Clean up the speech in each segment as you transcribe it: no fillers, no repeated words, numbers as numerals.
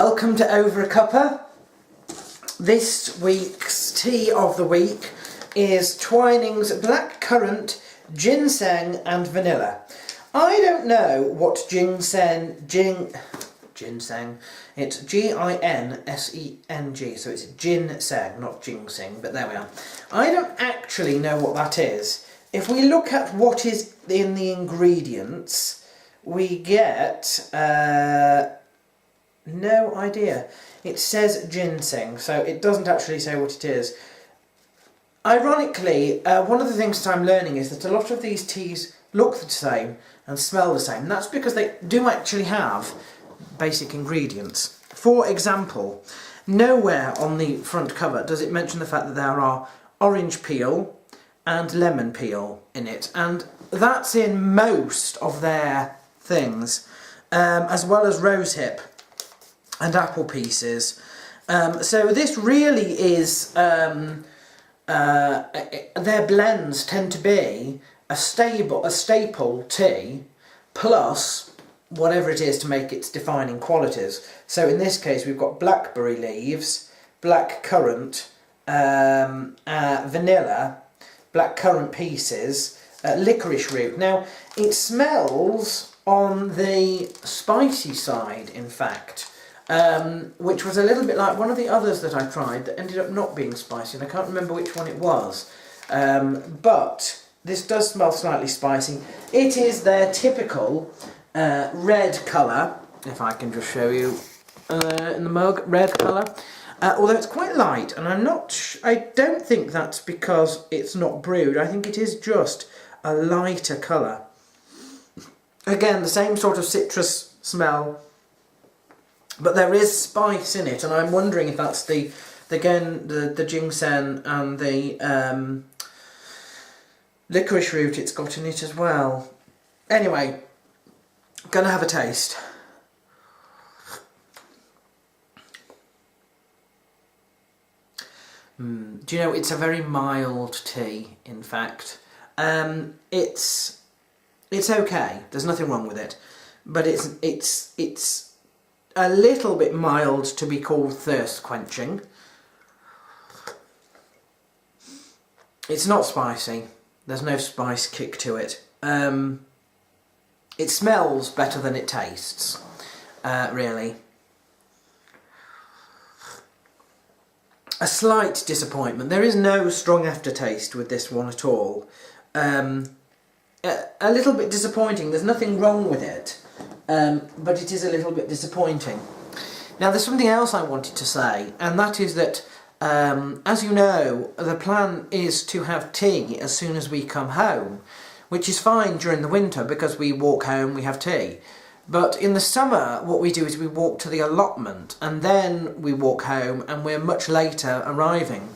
Welcome to Over a Cuppa. This week's tea of the week is Twining's Black Currant, Ginseng and Vanilla. I don't know what ginseng, it's G-I-N-S-E-N-G, so it's ginseng, not ginseng, but there we are. I don't actually know what that is. If we look at what is in the ingredients, we get no idea. It says ginseng, so it doesn't actually say what it is. Ironically, one of the things that I'm learning is that a lot of these teas look the same and smell the same. And that's because they do actually have basic ingredients. For example, nowhere on the front cover does it mention the fact that there are orange peel and lemon peel in it, and that's in most of their things, as well as rosehip and apple pieces. So this really is, their blends tend to be a staple tea plus whatever it is to make its defining qualities. So in this case we've got blackberry leaves, black currant, vanilla, black currant pieces, licorice root. Now it smells on the spicy side, in fact. Which was a little bit like one of the others that I tried that ended up not being spicy, and I can't remember which one it was. But this does smell slightly spicy. It is their typical red colour, if I can just show you in the mug, red colour. Although it's quite light, and I don't think that's because it's not brewed. I think it is just a lighter colour. Again, the same sort of citrus smell, but there is spice in it, and I'm wondering if that's the ginseng and the licorice root it's got in it as well. Anyway, gonna have a taste. Do you know, it's a very mild tea, in fact. It's okay, there's nothing wrong with it, but it's a little bit mild to be called thirst quenching. It's not spicy, there's no spice kick to it. It smells better than it tastes, really. A slight disappointment. There is no strong aftertaste with this one at all. A little bit disappointing. There's nothing wrong with it. But it is a little bit disappointing. Now there's something else I wanted to say, and that is that, as you know, the plan is to have tea as soon as we come home, which is fine during the winter because we walk home, we have tea. But in the summer what we do is we walk to the allotment and then we walk home, and we're much later arriving.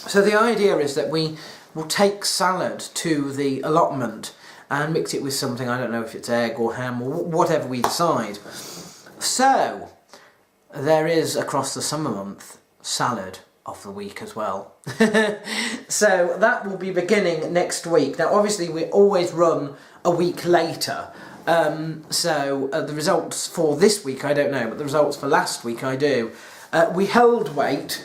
So the idea is that we will take salad to the allotment and mix it with something, I don't know if it's egg or ham or whatever we decide. So, there is, across the summer month, salad of the week as well. So that will be beginning next week. Now obviously we always run a week later, so the results for this week I don't know, but the results for last week I do. We held weight.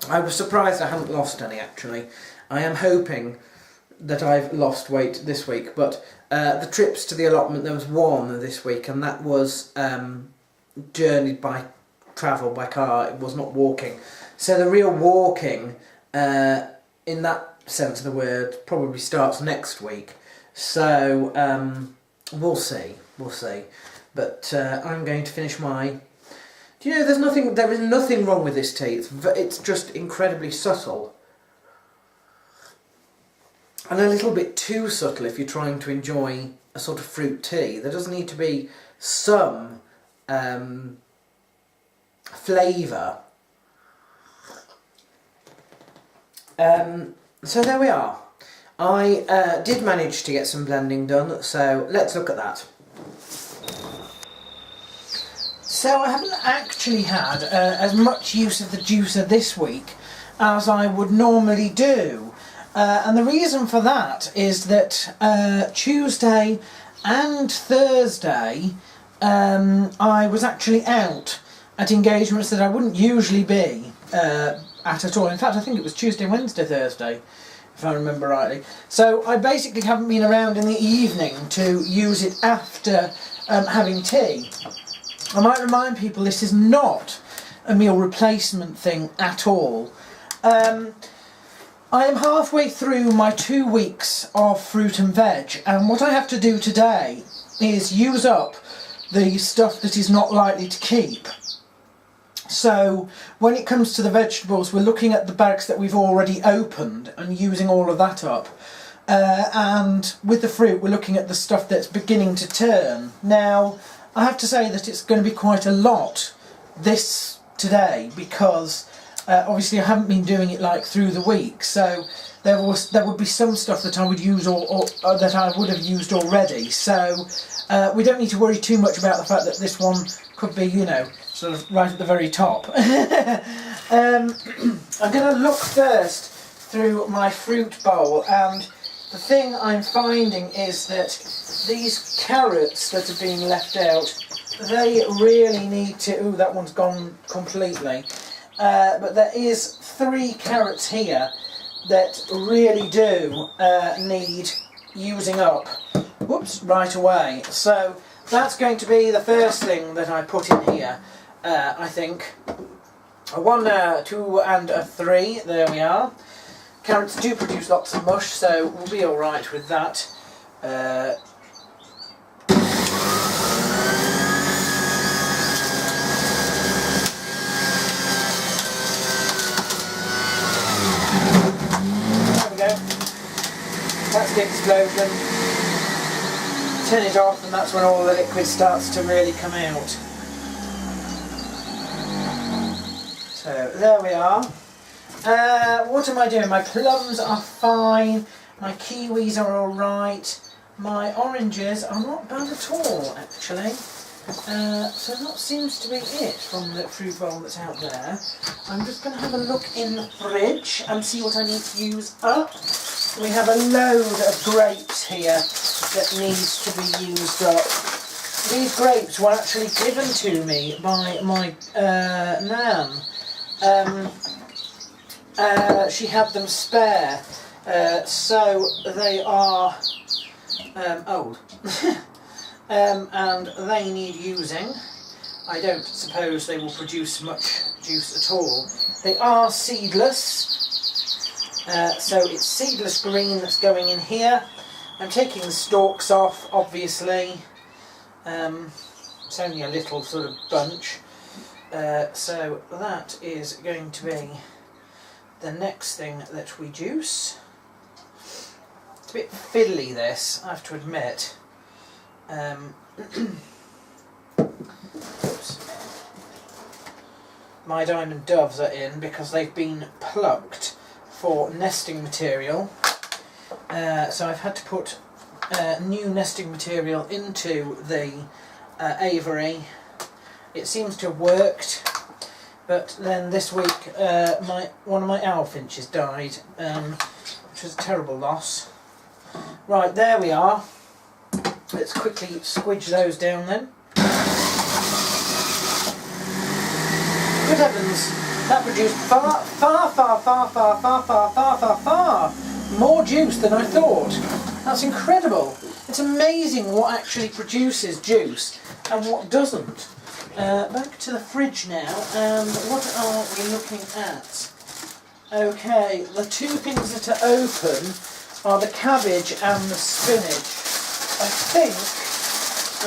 I was surprised I hadn't lost any, actually. I am hoping that I've lost weight this week, but the trips to the allotment, there was one this week, and that was journeyed by travel, by car. It was not walking. So the real walking, in that sense of the word, probably starts next week. So we'll see, But I'm going to finish my... Do you know, there is nothing wrong with this tea. It's just incredibly subtle. And a little bit too subtle if you're trying to enjoy a sort of fruit tea. There does need to be some flavour. So there we are. I did manage to get some blending done, so let's look at that. So I haven't actually had as much use of the juicer this week as I would normally do. And the reason for that is that Tuesday and Thursday I was actually out at engagements that I wouldn't usually be at all. In fact, I think it was Tuesday, Wednesday, Thursday, if I remember rightly. So I basically haven't been around in the evening to use it after having tea. I might remind people this is not a meal replacement thing at all. I am halfway through my 2 weeks of fruit and veg, and what I have to do today is use up the stuff that is not likely to keep. So when it comes to the vegetables, we're looking at the bags that we've already opened and using all of that up. And with the fruit, we're looking at the stuff that's beginning to turn. Now, I have to say that it's going to be quite a lot this today, because obviously I haven't been doing it like through the week, so there would be some stuff that I would use or that I would have used already. So we don't need to worry too much about the fact that this one could be, you know, sort of right at the very top. I'm going to look first through my fruit bowl, and the thing I'm finding is that these carrots that are being left out, they really need to... Ooh, that one's gone completely. But there is 3 carrots here that really do need using up. Whoops, right away. So that's going to be the first thing that I put in here, I think. A 1, 2 and a 3, there we are. Carrots do produce lots of mush, so we'll be alright with that. That's the explosion. Turn it off, and that's when all the liquid starts to really come out. So there we are. What am I doing? My plums are fine. My kiwis are alright. My oranges are not bad at all, actually. So that seems to be it from the fruit bowl that's out there. I'm just going to have a look in the fridge and see what I need to use up. We have a load of grapes here that needs to be used up. These grapes were actually given to me by my nan. She had them spare, so they are old. And they need using. I don't suppose they will produce much juice at all. They are seedless, so it's seedless green that's going in here. I'm taking the stalks off, obviously. It's only a little sort of bunch, so that is going to be the next thing that we juice. It's a bit fiddly, this, I have to admit. Oops. My diamond doves are in because they've been plucked for nesting material, so I've had to put new nesting material into the aviary. It seems to have worked, but then this week one of my owl finches died, which was a terrible loss. Right, there we are. Let's quickly squidge those down then. Good heavens, that produced far more juice than I thought. That's incredible. It's amazing what actually produces juice and what doesn't. Back to the fridge now, and what are we looking at? Okay, the 2 things that are open are the cabbage and the spinach. I think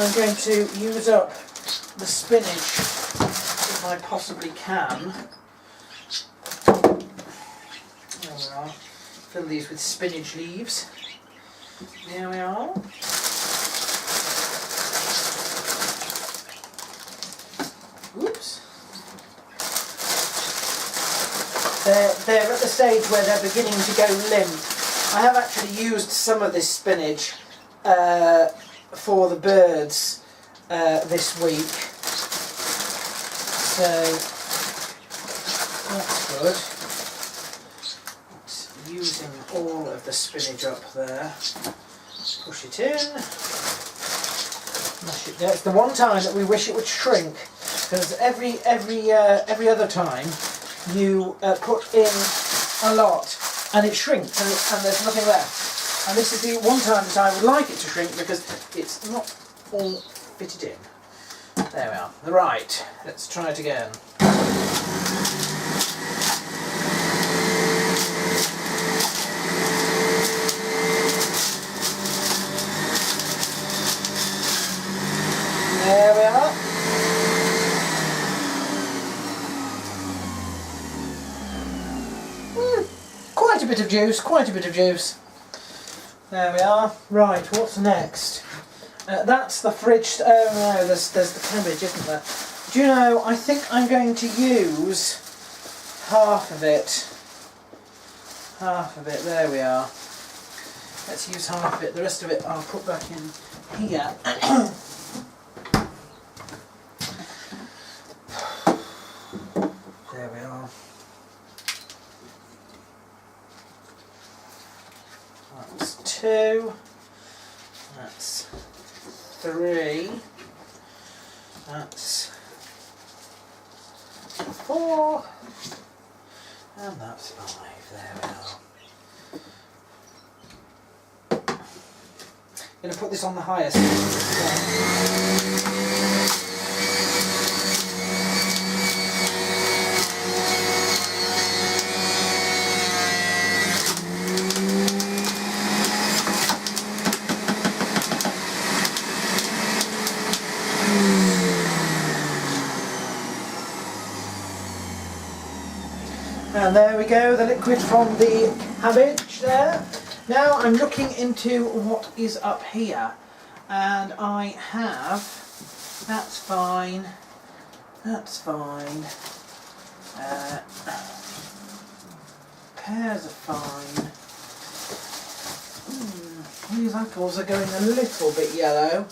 I'm going to use up the spinach if I possibly can. There we are. Fill these with spinach leaves. There we are. Oops. They're at the stage where they're beginning to go limp. I have actually used some of this spinach for the birds this week, so that's good. It's using all of the spinach up there. Push it in, mash it down. It's the one time that we wish it would shrink. because every other time you put in a lot and it shrinks and there's nothing left. And this is the one time that I would like it to shrink because it's not all fitted in. There we are. Right, let's try it again. There we are. Quite a bit of juice, quite a bit of juice. There we are. Right, what's next? That's the fridge. Oh no, there's the cabbage, isn't there? Do you know, I think I'm going to use half of it. Half of it, there we are. Let's use half of it, the rest of it I'll put back in here. There we are. That's 2. That's 3. That's 4. And that's 5. There we are. I'm going to put this on the highest. And there we go, the liquid from the cabbage there. Now I'm looking into what is up here, and I have, that's fine, pears are fine, these apples are going a little bit yellow,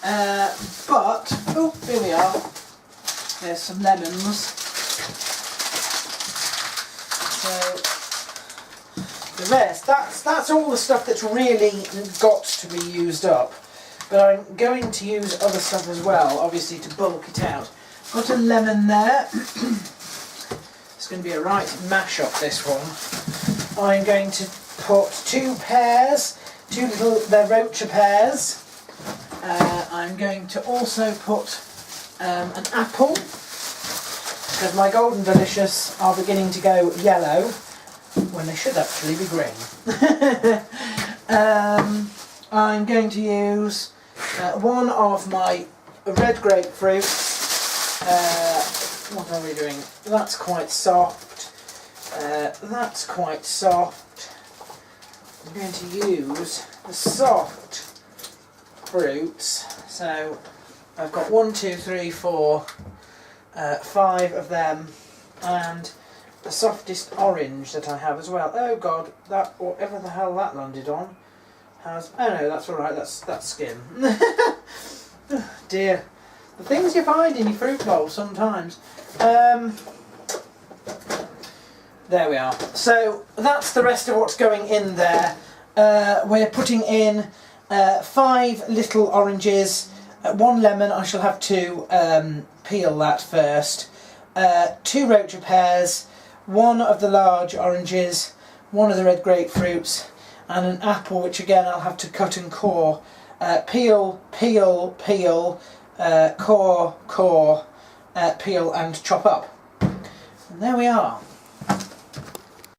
but, oh, here we are, there's some lemons. So the rest, that's all the stuff that's really got to be used up. But I'm going to use other stuff as well, obviously, to bulk it out. Got a lemon there. It's going to be a right mash up, this one. I'm going to put 2 pears, 2 little, they're rocha pears. I'm going to also put an apple, because my Golden Delicious are beginning to go yellow when they should actually be green. I'm going to use one of my red grapefruit. What are we doing? That's quite soft. That's quite soft. I'm going to use the soft fruits. So I've got 1, 2, 3, 4, 5 of them, and the softest orange that I have as well. Oh god, that, whatever the hell that landed on has, oh no, that's alright, that's skin. Oh dear, the things you find in your fruit bowl sometimes. There we are. So that's the rest of what's going in there. We're putting in 5 little oranges, 1 lemon. I shall have to peel that first. 2 rocha pears, 1 of the large oranges, 1 of the red grapefruits, and an apple, which again I'll have to cut and core. Peel, peel, peel, core, core, peel and chop up. And there we are.